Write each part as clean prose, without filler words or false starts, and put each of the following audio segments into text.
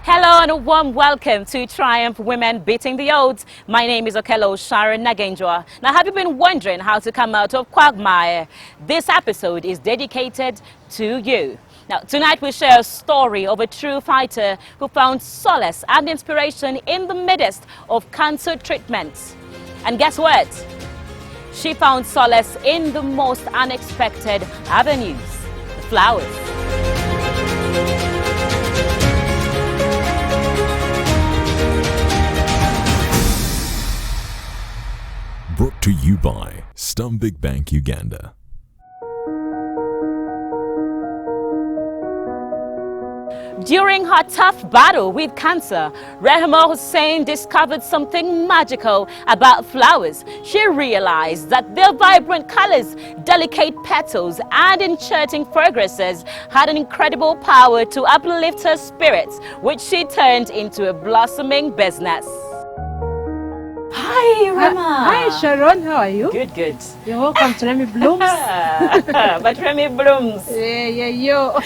Hello and a warm welcome to Triumph Women Beating the Odds. My name is Okello Sharon Nagenjwa. Now, have you been wondering how to come out of quagmire? This episode is dedicated to you. Now, tonight we share a story of a true fighter who found solace and inspiration in the midst of cancer treatment. And guess what? She found solace in the most unexpected avenues, the flowers. Brought to you by Stanbic Bank Uganda. During her tough battle with cancer, Rehema Hussein discovered something magical about flowers. She realized that their vibrant colors, delicate petals, and enchanting fragrances had an incredible power to uplift her spirits, which she turned into a blossoming business. Hi, Rehema. Hi, Sharon. How are you? Good, good. You're welcome to Remy Blooms. But Remy Blooms. Yo.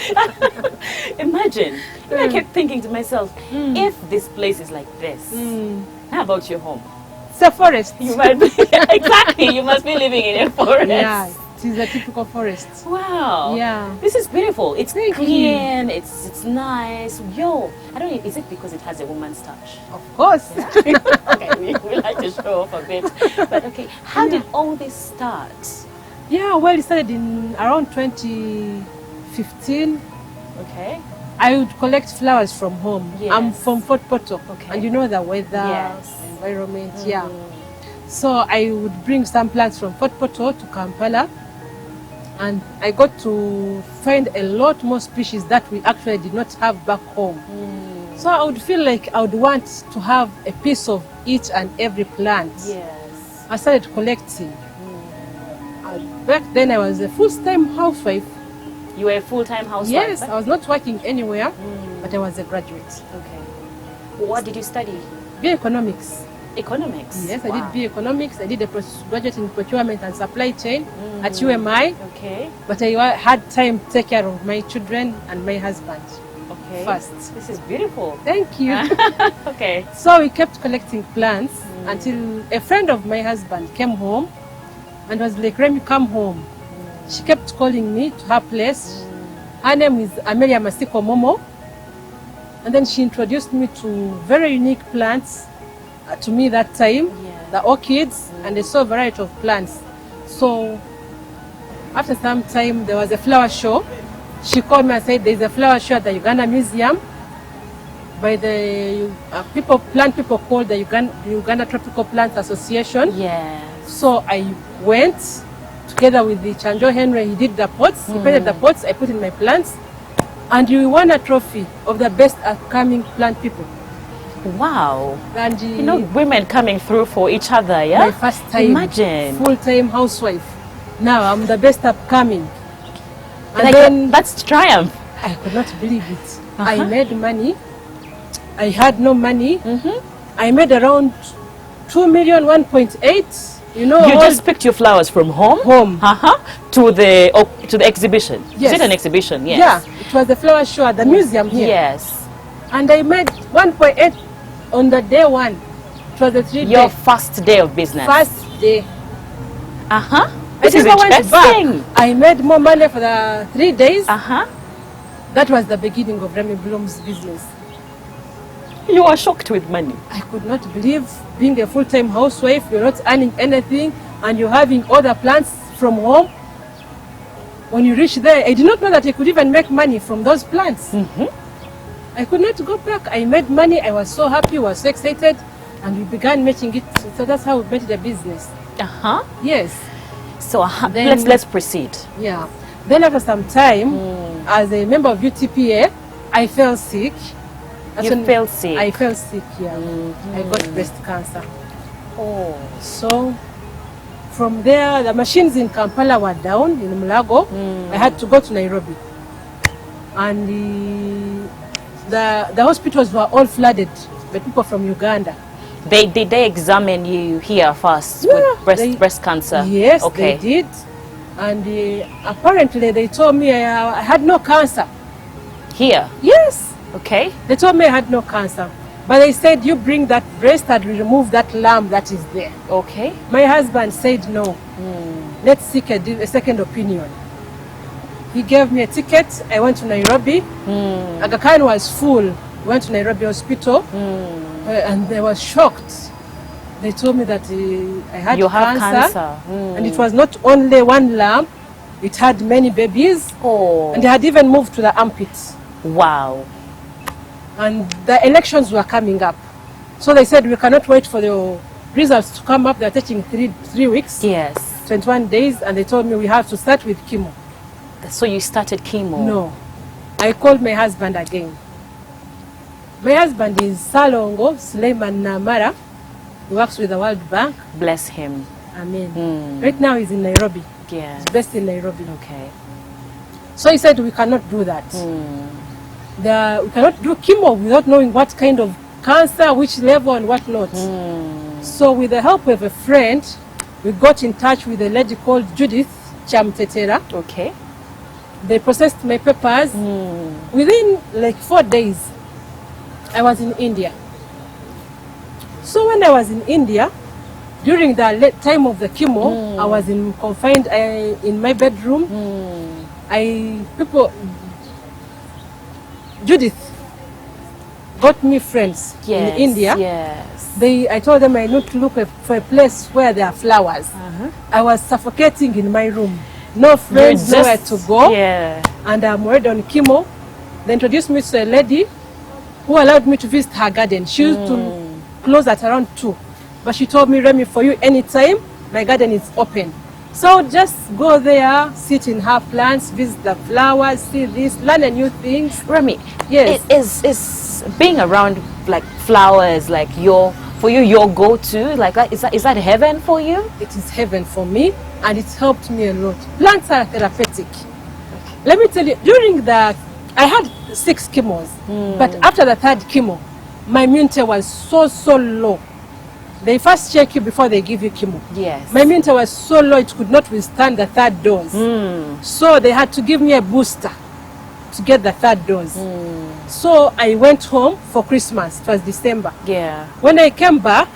Imagine. I kept thinking to myself, if this place is like this, how about your home? It's a forest. You might be, exactly. You must be living in a forest. Yeah, it is a typical forest. Wow. Yeah. This is beautiful. It's Thank clean. It's nice. Yo, I don't know. Is it because it has a woman's touch? Of course. Okay, we like to show off a bit. But okay, how did all this start? Yeah, well, it started in around 2015. Okay. I would collect flowers from home. Yes. I'm from Fort Portal. Okay. And you know the weather, Yes. environment, yeah. So I would bring some plants from Fort Portal to Kampala. And I got to find a lot more species that we actually did not have back home. So I would feel like I would want to have a piece of each and every plant. Yes. I started collecting. Back then I was a full-time housewife. You were a full-time housewife? Yes, I was not working anywhere, but I was a graduate. Okay. What did you study? BA Economics. Economics? Yes, Wow. I did BA Economics. I did a postgraduate in procurement and supply chain at UMI. Okay. But I had time to take care of my children and my husband Okay. first. This is beautiful. Thank you. Okay. So we kept collecting plants until a friend of my husband came home and was like, Remy, come home. She kept calling me to her place. Her name is Amelia Masiko Momo. And then she introduced me to very unique plants to me that time, the orchids, and I saw a variety of plants. So after some time, there was a flower show. She called me and said, there's a flower show at the Uganda Museum by the plant people called the Uganda Tropical Plants Association. Yes. So I went together with the Chanjo Henry. He did the pots, he painted the pots, I put in my plants, and we won a trophy of the best upcoming plant people. Wow. And You know, women coming through for each other, yeah? my first time, Imagine. full-time housewife. Now I'm the best upcoming. And Like, then that's triumph. I could not believe it. I made money. I had no money. I made around 2 million, 1.8. You know, You all just picked your flowers from home? home. To the exhibition. Yes. Is it an exhibition? Yes. Yeah, it was the flower show at the museum here. Yes. And I made 1.8 on the day one. It was the 3 Your day. first day of business. First day. This is never went interesting. back. I made more money for the 3 days. That That was the beginning of Remy Bloom's business. You are shocked with money. I could not believe being a full-time housewife, you're not earning anything, and you're having all the plants from home. When you reach there, I did not know that I could even make money from those plants. I could not go back. I made money. I was so happy, was so excited, and we began making it. So that's how we made the business. Yes. So Then- let's proceed. Yeah. Then after some time, as a member of UTPA, I fell sick. That's You when fell sick. I fell sick, yeah. I got breast cancer. Oh. So from there, the machines in Kampala were down, in Mulago. I had to go to Nairobi. And the hospitals were all flooded by people from Uganda. Did they examine you here first Yeah, with breast cancer? Yes, Okay. they did. And apparently they told me I had no cancer. Here? Yes. Okay. They told me I had no cancer. But they said, you bring that breast and we remove that lump that is there. Okay. My husband said, no, let's seek a second opinion. He gave me a ticket. I went to Nairobi. Aga Khan was full. Went to Nairobi hospital and they were shocked. They told me that I had cancer. And it was not only one lump, it had many babies. Oh. And they had even moved to the armpits. Wow. And the elections were coming up. So they said, we cannot wait for the results to come up. They're taking three weeks. Yes. 21 days. And they told me we have to start with chemo. So you started chemo? No. I called my husband again. My husband is Salongo Suleiman Namara. He works with the World Bank. Bless him. Amen. Right now he's in Nairobi. Yeah. He's based in Nairobi. Okay. So he said we cannot do that. We cannot do chemo without knowing what kind of cancer, which level and what not. So with the help of a friend, we got in touch with a lady called Judith Chamtetera. Okay. They processed my papers. Within like 4 days, I was in India. So when I was in India, during the time of the chemo, I was confined in my bedroom. Judith got me friends in India. Yes. I told them I need to look for a place where there are flowers. I was suffocating in my room. No friends, nowhere to go. Yeah. And I'm already on chemo. They introduced me to a lady who allowed me to visit her garden. She used to close at around 2. But she told me, Remy, for you anytime, my garden is open. So just go there, sit in her plants, visit the flowers, see this, learn a new things. Remy, yes, is being around like flowers like your go-to? Like that, is that heaven for you? It is heaven for me, and it's helped me a lot. Plants are therapeutic. Let me tell you, I had 6 chemos, but after the 3rd chemo, my immunity was so low. They first check you before they give you chemo. Yes. My immunity was so low it could not withstand the 3rd dose. So they had to give me a booster to get the 3rd dose. So I went home for Christmas. It was December. Yeah. When I came back,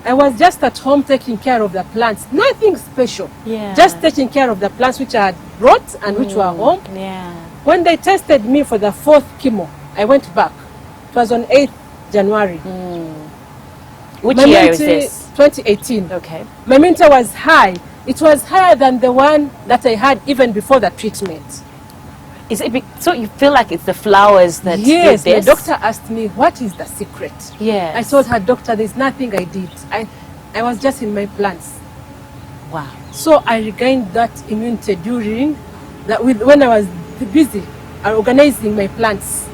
I was just at home taking care of the plants. Nothing special. Yeah. Just taking care of the plants which I had brought and which were home. Yeah. When they tested me for the 4th chemo, I went back. It was on 8th January. Which year is this? 2018. Okay. My immunity was high. It was higher than the one that I had even before the treatment. Is it so you feel like it's the flowers that yes, did this? The doctor asked me, what is the secret? Yes. I told her, doctor, there's nothing I did. I was just in my plants. Wow. So I regained that immunity during when I was busy organizing my plants.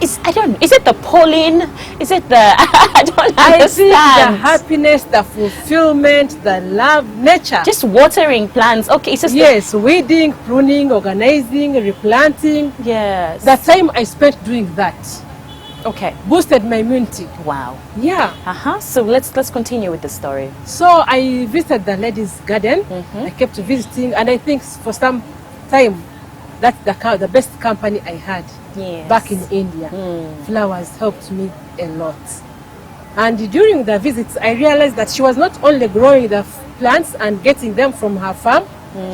Is it the pollen? Is it the I don't understand. I think the happiness, the fulfillment, the love, nature. Just watering plants. Okay, it's just yes, weeding, pruning, organizing, replanting. Yes. The time I spent doing that, okay, boosted my immunity. Wow. Yeah. So let's continue with the story. So I visited the ladies' garden. I kept visiting, and I think for some time that's the best company I had. Yes. Back in India. Flowers helped me a lot. And during the visits, I realized that she was not only growing the plants and getting them from her farm,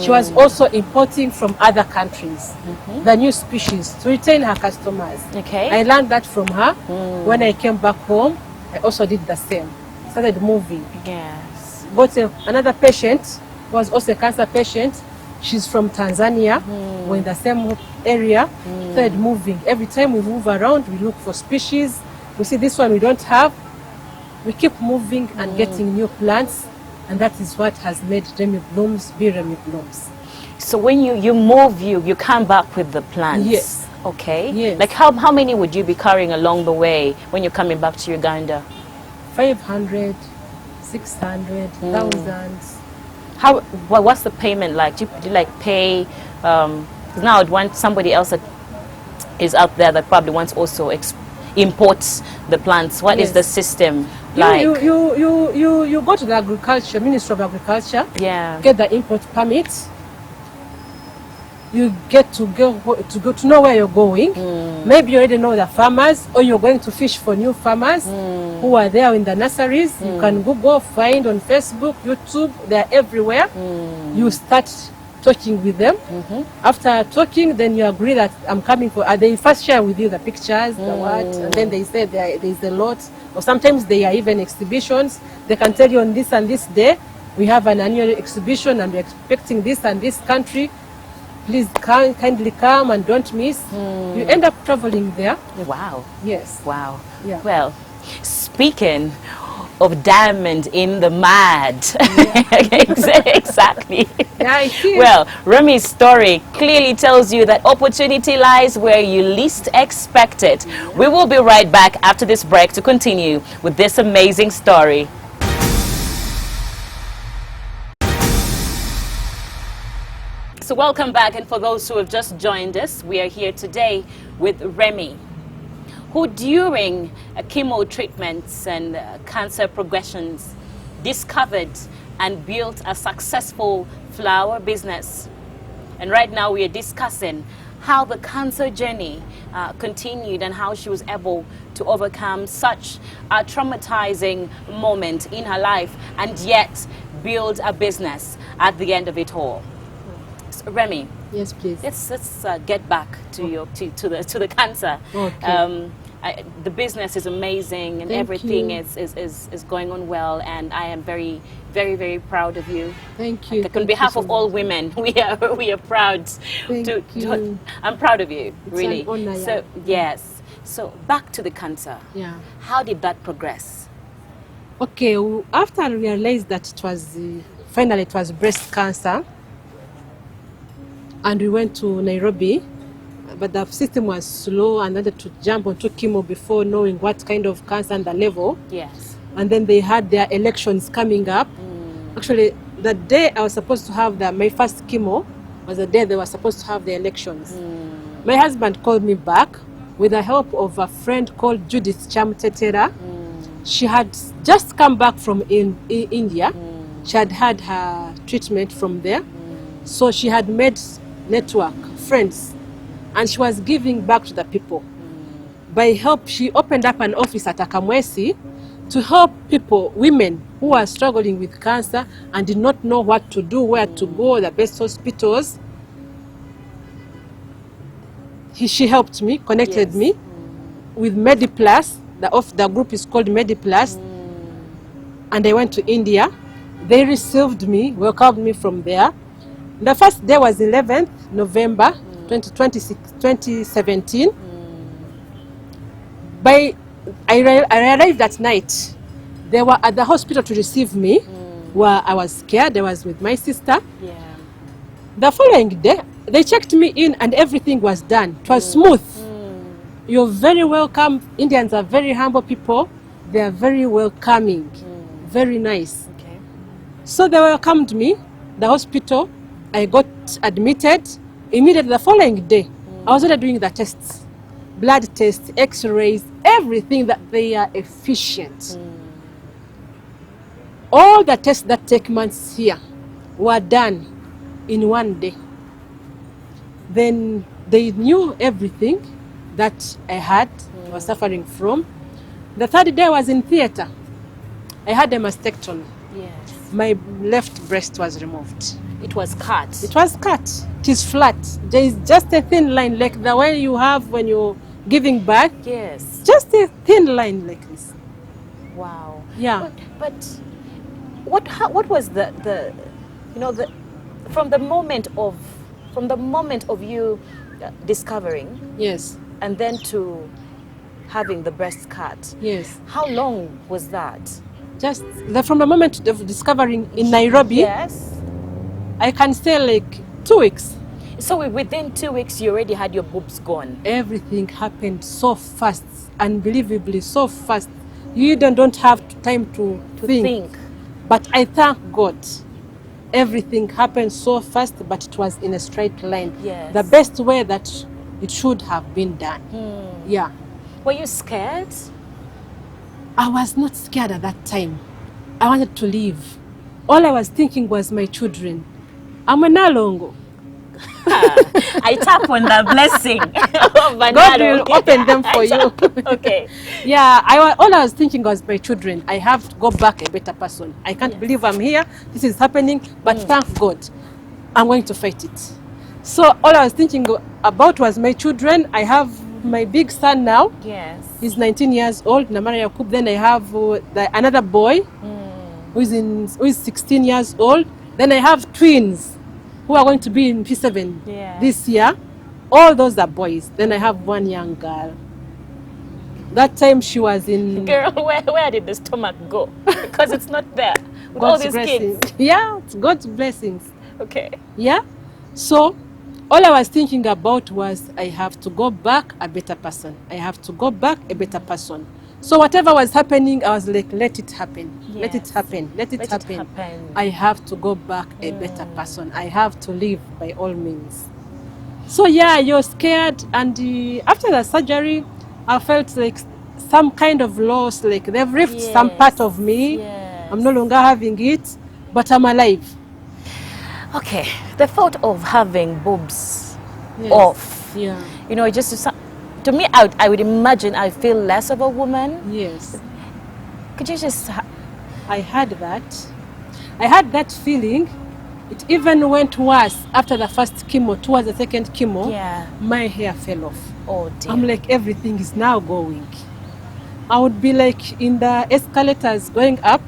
she was also importing from other countries the new species to retain her customers. Okay. I learned that from her. When I came back home, I also did the same. Started moving. Yes. Got another patient who was also a cancer patient. She's from Tanzania. We're in the same area. Started moving. Every time we move around, we look for species. We see this one we don't have. We keep moving and getting new plants. And that is what has made Remy Blooms be Remy Blooms. So when you move, you come back with the plants? Yes. Okay. Yes. Like how many would you be carrying along the way when you're coming back to Uganda? 500, 600, thousands. What's the payment like? Do you like pay? Because now I'd want somebody else that is out there that probably wants also imports the plants. What is the system like? You go to the Ministry of Agriculture. Yeah. Get the import permit. you get to go to know where you're going. Maybe you already know the farmers, or you're going to fish for new farmers who are there in the nurseries. You can Google, find on Facebook, YouTube, they're everywhere. You start talking with them. After talking, then you agree that I'm coming for, they first share with you the pictures, the what, and then they say there's a lot, or sometimes they are even exhibitions. They can tell you on this and this day, we have an annual exhibition and we're expecting this and this country. Please kindly come and don't miss. You end up traveling there. Wow. Yes. Wow. Yeah. Well, speaking of diamond in the mud. Exactly. Yeah, it is. Well, Remi's story clearly tells you that opportunity lies where you least expect it. We will be right back after this break to continue with this amazing story. So welcome back, and for those who have just joined us, we are here today with Remi, who during chemo treatments and cancer progressions discovered and built a successful flower business. And right now we are discussing how the cancer journey continued and how she was able to overcome such a traumatizing moment in her life and yet build a business at the end of it all. So, Remi, Yes, please. let's get back to your to the cancer. Okay. The business is amazing and Thank everything you. is going on well, and I am very, very, very proud of you. Thank you. Like, on behalf of all women, we are proud. Thank you. I'm proud of you, It's really. an honor, yeah. So yes. So back to the cancer. Yeah. How did that progress? Okay, after I realized that it was, finally it was breast cancer, and we went to Nairobi, but the system was slow and I had to jump onto chemo before knowing what kind of cancer and the level. Yes. And then they had their elections coming up. Actually, the day I was supposed to have my first chemo was the day they were supposed to have the elections. My husband called me back with the help of a friend called Judith Chamtetera. She had just come back from India. She had had her treatment from there. So she had made network, friends, and she was giving back to the people. By help, she opened up an office at Akamwesi to help people, women who are struggling with cancer and did not know what to do, where to go, the best hospitals. She helped me, connected me with MediPlus. The group is called MediPlus. And I went to India. They received me, welcomed me from there. The first day was 11th November 2017. I arrived at night. They were at the hospital to receive me, where I was scared. I was with my sister. Yeah. The following day, they checked me in and everything was done. It was smooth. You're very welcome. Indians are very humble people. They are very welcoming, very nice. Okay. So they welcomed me, the hospital. I got admitted. Immediately the following day, I was already doing the tests, blood tests, x-rays, everything that they are efficient. All the tests that take months here were done in one day. Then they knew everything that I was suffering from. The third day I was in theater. I had a mastectomy. Yes. My left breast was removed. It was cut. It was cut. It is flat. There is just a thin line like the one you have when you're giving birth. Yes. Just a thin line like this. Wow. Yeah. But what was the from the moment of you discovering Yes. and then to having the breast cut? Yes. How long was that? Just from the moment of discovering in Nairobi, Yes. I can say like 2 weeks. So within 2 weeks, you already had your boobs gone. Everything happened so fast, unbelievably so fast. You even don't have time to think. But I thank God. Everything happened so fast, but it was in a straight line. Yes. The best way that it should have been done. Yeah. Were you scared? I was not scared at that time. I wanted to leave. All I was thinking was my children. I'm a Nalongo. I tap on the blessing of God Banado. will open them for you. Okay. Yeah, all I was thinking was my children. I have to go back a better person. I can't believe I'm here. This is happening, but thank God, I'm going to fight it. So all I was thinking about was my children. I have my big son now. Yes. He's 19 years old, Namara Yakub. Then I have another boy who is 16 years old. Then I have twins who are going to be in P7 this year. All those are boys. Then I have one young girl. That time she was in... Girl, where did the stomach go? Because it's not there with God's all these blessings. kids. Yeah, it's God's blessings. Okay. Yeah. So all I was thinking about was I have to go back a better person. I have to go back a better person. So whatever was happening, I was like, let it happen. Yes. Let it happen. Let it happen. happen. I have to go back a better person. I have to live by all means. So yeah, you're scared. And after the surgery, I felt like some kind of loss, like they've ripped some part of me. Yes. I'm no longer having it, but I'm alive. Okay, the thought of having boobs off, Yeah. you know, to me, I would imagine I feel less of a woman. Yes. Could you just... I had that. I had that feeling. It even went worse after the first chemo, towards the second chemo. Yeah. My hair fell off. Oh dear. I'm like, everything is now going. I would be like in the escalators going up,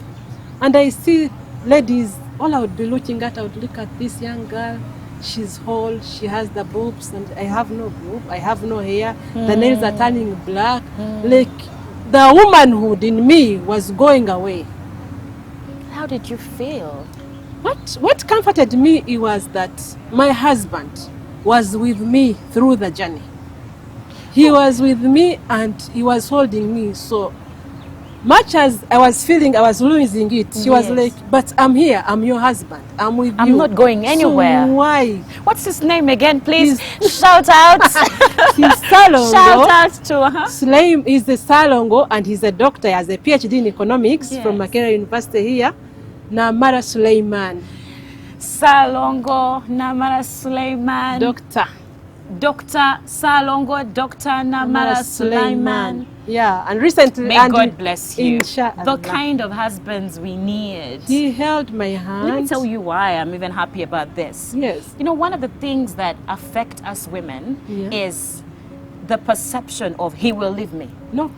and I see ladies. All I would be looking at, I would look at this young girl. She's whole, she has the boobs, and I have no boob, I have no hair. The nails are turning black. Like the womanhood in me was going away. How did you feel? What comforted me was that my husband was with me through the journey. He was with me and he was holding me. So much as I was feeling I was losing it, she was like, but I'm here, I'm your husband, I'm with you. I'm not going anywhere. So why? What's his name again, please? Shout out. He's Salongo. Shout out to Sulaim is the Salongo, and he's a doctor. He has a PhD in economics from Makerere University here. Namara Suleiman. Salongo Namara Suleiman. Dr. Salongo, Dr. Namara Suleiman. Yeah, and recently... May God bless you. Inshallah. The kind of husbands we need. He held my hand. Let me tell you why I'm even happy about this. Yes. You know, one of the things that affect us women is the perception of he will leave me. No.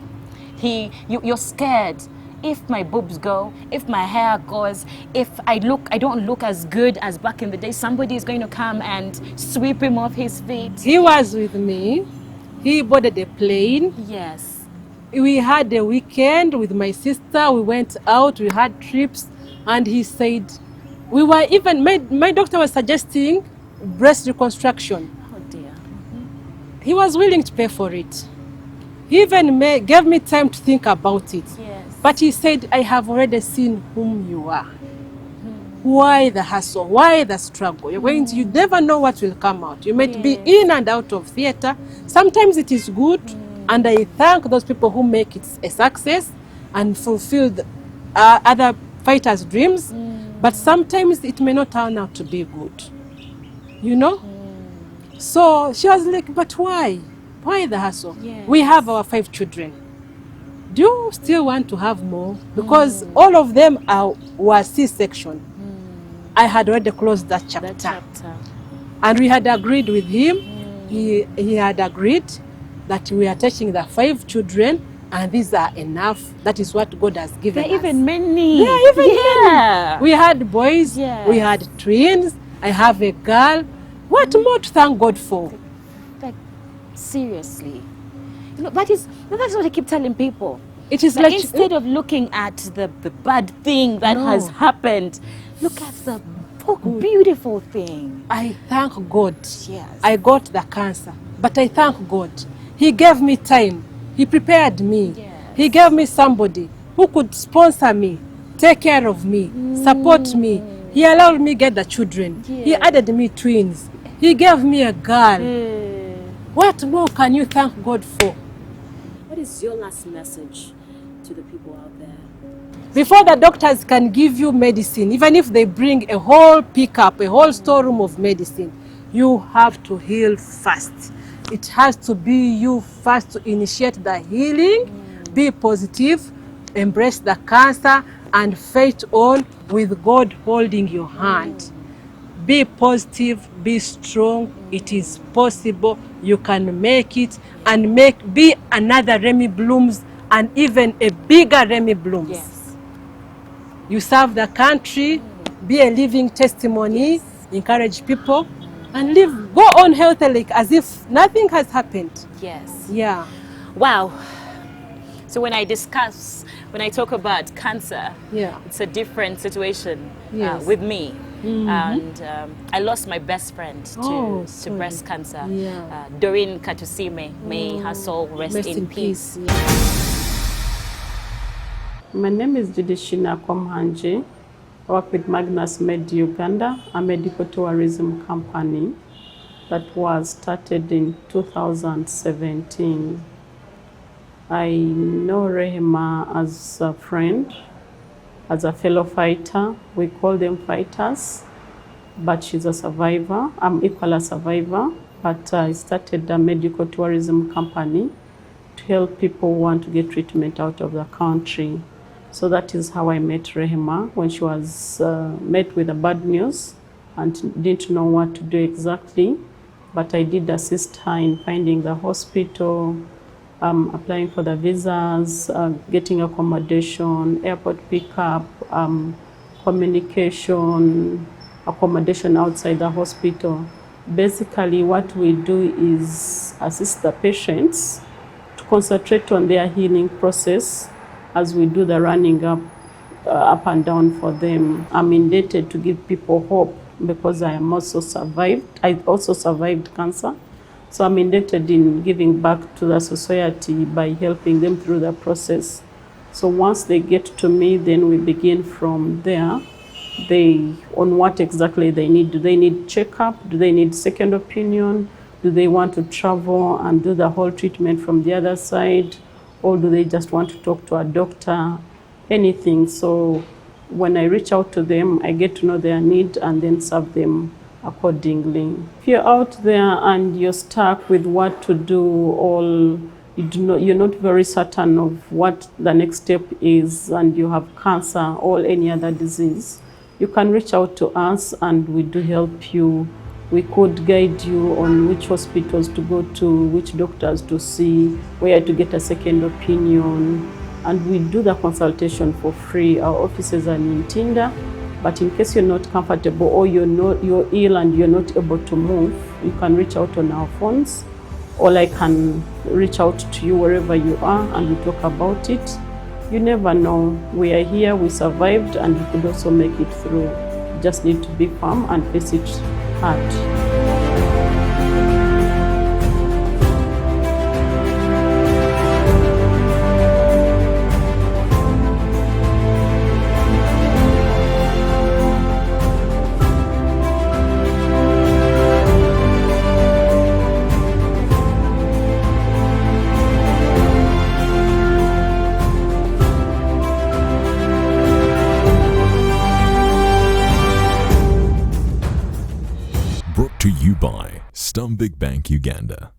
You're scared. If my boobs go, if my hair goes, if I don't look as good as back in the day, somebody is going to come and sweep him off his feet. He was with me. He boarded a plane. Yes. We had a weekend with my sister. We went out, we had trips, and he said, we were even, my doctor was suggesting breast reconstruction. Oh dear. He was willing to pay for it. He even gave me time to think about it. Yes. But he said, I have already seen whom you are. Why the hustle? Why the struggle? You never know what will come out. You might be in and out of theater. Sometimes it is good, and I thank those people who make it a success and fulfill other fighters' dreams. But sometimes it may not turn out to be good. You know? So she was like, but why? Why the hustle? Yes. We have our 5 children. Do you still want to have more? Because all of them were C-section. I had already closed that chapter. And we had agreed with him. He had agreed that we are taking the 5 children, and these are enough. That is what God has given us. Even many. Yeah, even many. We had boys. Yes. We had twins. I have a girl. What more to thank God for? Like, seriously. You know, that's what I keep telling people. It is like like instead of looking at the bad thing that has happened, look at the beautiful thing. I thank God. Yes. I got the cancer, but I thank God. He gave me time. He prepared me. Yes. He gave me somebody who could sponsor me, take care of me, support me. He allowed me get the children. Yes. He added me twins. He gave me a girl. What more can you thank God for? What is your last message to the people out there? Before the doctors can give you medicine, even if they bring a whole pickup, a whole storeroom of medicine, You have to heal first. It has to be you first to initiate the healing. Be positive, embrace the cancer, and fight on with God holding your hand. Be positive, be strong. It is possible. You can make it and be another Remy Blooms and even a bigger Remy Blooms. Yes. You serve the country, be a living testimony, encourage people, and go on healthily as if nothing has happened. Yes. Yeah. Wow. So when I talk about cancer, Yeah. it's a different situation Yes. with me. And I lost my best friend to sorry. breast cancer. Yeah. Doreen Katusime, may her soul rest in peace. Yeah. My name is Jidishina Komhanje. I work with Magnus Med Uganda, a medical tourism company that was started in 2017. I know Rehema as a friend, as a fellow fighter. We call them fighters, but she's a survivor. I'm equal a survivor, but I started a medical tourism company to help people who want to get treatment out of the country. So that is how I met Rehema when she was met with the bad news and didn't know what to do exactly. But I did assist her in finding the hospital, applying for the visas, getting accommodation, airport pickup, communication, accommodation outside the hospital. Basically, what we do is assist the patients to concentrate on their healing process as we do the running up and down for them. I'm indebted to give people hope because I also survived cancer. So I'm indebted in giving back to the society by helping them through the process. So once they get to me, then we begin from there. On what exactly they need. Do they need checkup? Do they need second opinion? Do they want to travel and do the whole treatment from the other side? Or do they just want to talk to a doctor? Anything. So when I reach out to them, I get to know their need and then serve them accordingly. If you're out there and you're stuck with what to do, or you're not very certain of what the next step is, and you have cancer or any other disease, you can reach out to us and we do help you. We could guide you on which hospitals to go to, which doctors to see, where to get a second opinion. And we do the consultation for free. Our offices are in Tinda, but in case you're not comfortable or you're ill and you're not able to move, you can reach out on our phones, or I can reach out to you wherever you are and we talk about it. You never know. We are here, we survived, and we could also make it through. You just need to be firm and face it hard. Brought to you by Stanbic Bank Uganda.